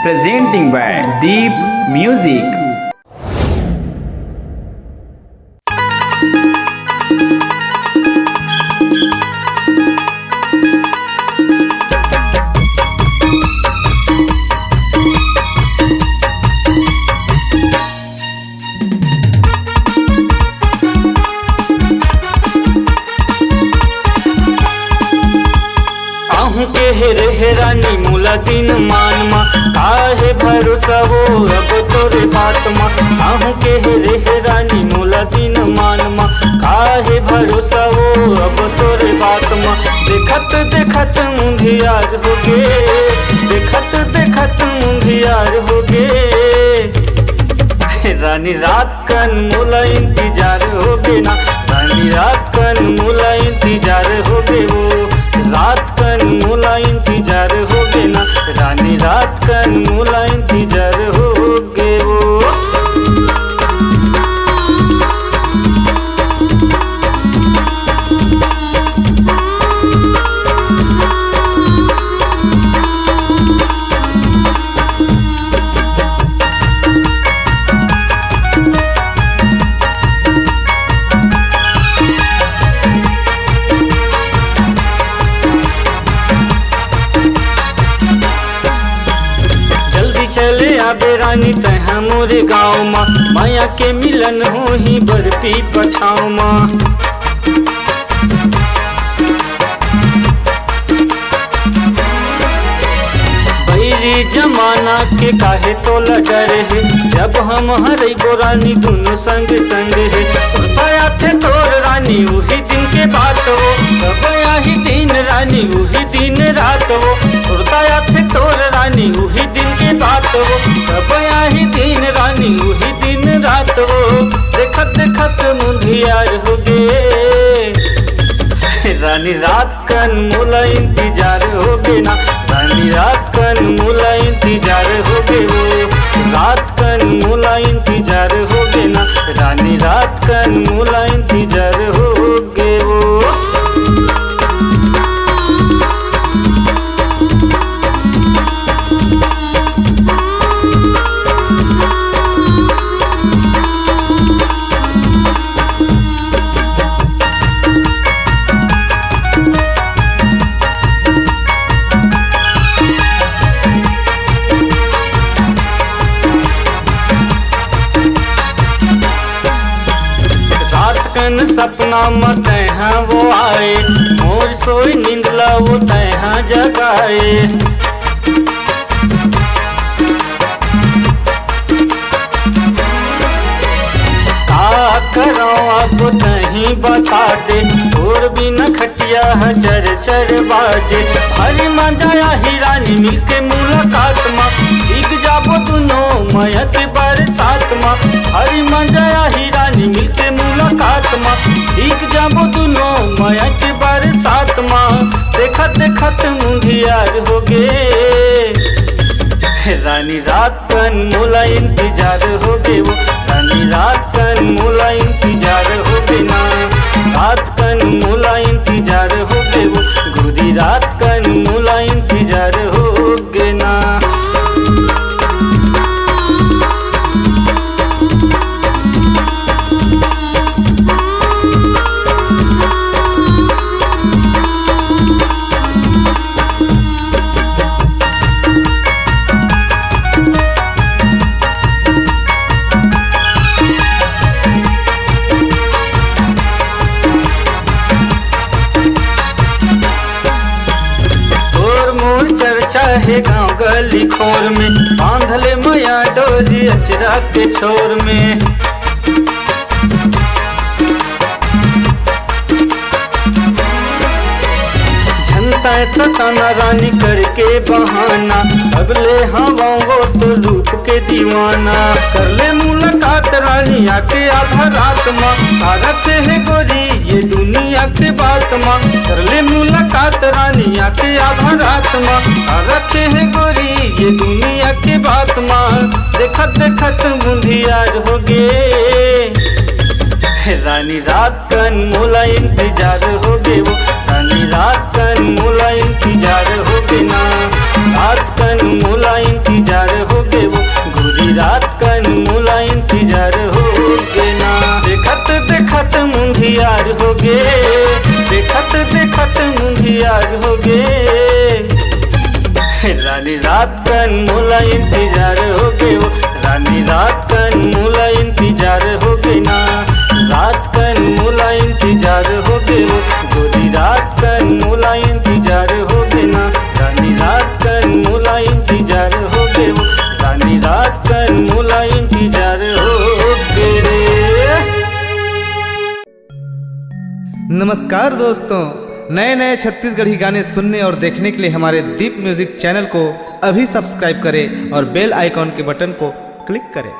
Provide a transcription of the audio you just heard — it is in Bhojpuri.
presenting by Deep Music. हे रानी मुला दिन मानमा काहे भरोसा वो अब तोरे बात मा आहू के हे रानी मुला दिन मानमा काहे भरोसा वो अब तोरे बात मा देखत देखत मुंधियार हो गे देखत देखत मुंधियार हो गे रानी रात कन मुला इंतजार हो गे ना रानी रात कन मुला इंतजार हो गे वो रात कन मुला इंतजार हो गे ना रानी रात कन मुला इंतजार हो गे वो चले आबे रानी तहाँ मोरे गाँव माँ माया के मिलन हो ही बरती पछाव माँ बैरी जमाना के काहे तो डर है जब हम हरे गोरानी दोनों संग संग है उठाया थे तोर रानी वही दिन के बात हो कब ही दिन रानी वही दिन रात हो उठाया थे तोर रानी वही दिन के बात हो कब ही दिन रानी वही दिन रात हो देखत देखत मुंधियार हो गे रानी रात कन मुला इंतजार हो गे ना रानी रात कन मुला इंतजार हो गे वो रात कन मुला इंतजार हो गे ना रानी रात कन मुला इंतजार हो गे वो सपना में तैहा वो आए मोर सोई निंदला वो तैहा जगाए का करो अब तही बता दे और बिना खटिया चर चर बाजे हरी मजाया ही रानी मिलके मुलाकात मा दिख जाबो दोनों मयत बरसात मा हरी मजाया ही रानी मिलके मुलाकात मा दिख जाबो दोनों मयत बरसात मा देखत देखत मुंधियार हो गे रानी रात कन मुला इंतजार हो गे वो रानी रात कन मुला इंतजार हो गे ना रात कन मुला इंतजार हो गे वो गोरी रात कन मुला इंतजार हो गे ना चर्चा है गाँव गली खोर में बांधले मैया डोरी अचरा के छोर में झंता सताना रानी करके बहाना अगले हवा वो तो रूप के दीवाना कर ले मुलाकात रानी आके आधा रात माँ भारत है गोरी ये दुनिया के बात माँ कर ले मुलाकात रानी आके आधा रात माँ रखे है गोरी ये दुनिया के बात माँ देखत देखत मुंधियार हो गे रानी रात कन मुला इंतजार हो गे वो रानी रात कन मुला इंतजार हो गे ना रात कन मुला इंतजार रानी रात कन मोला इंतजार हो गए वो, रानी रात कन मोला इंतजार हो गए ना, रात कन मोला इंतजार हो गए वो, गोरी रात कन मोला इंतजार हो गए ना, रानी रात कन मोला इंतजार हो गए वो, रानी रात कन मोला इंतजार हो गए रे। नमस्कार दोस्तों, नए नए छत्तीसगढ़ी गाने सुनने और देखने के लिए हमारे दीप म्यूजिक चैनल को अभी सब्सक्राइब करें और बेल आइकॉन के बटन को क्लिक करें।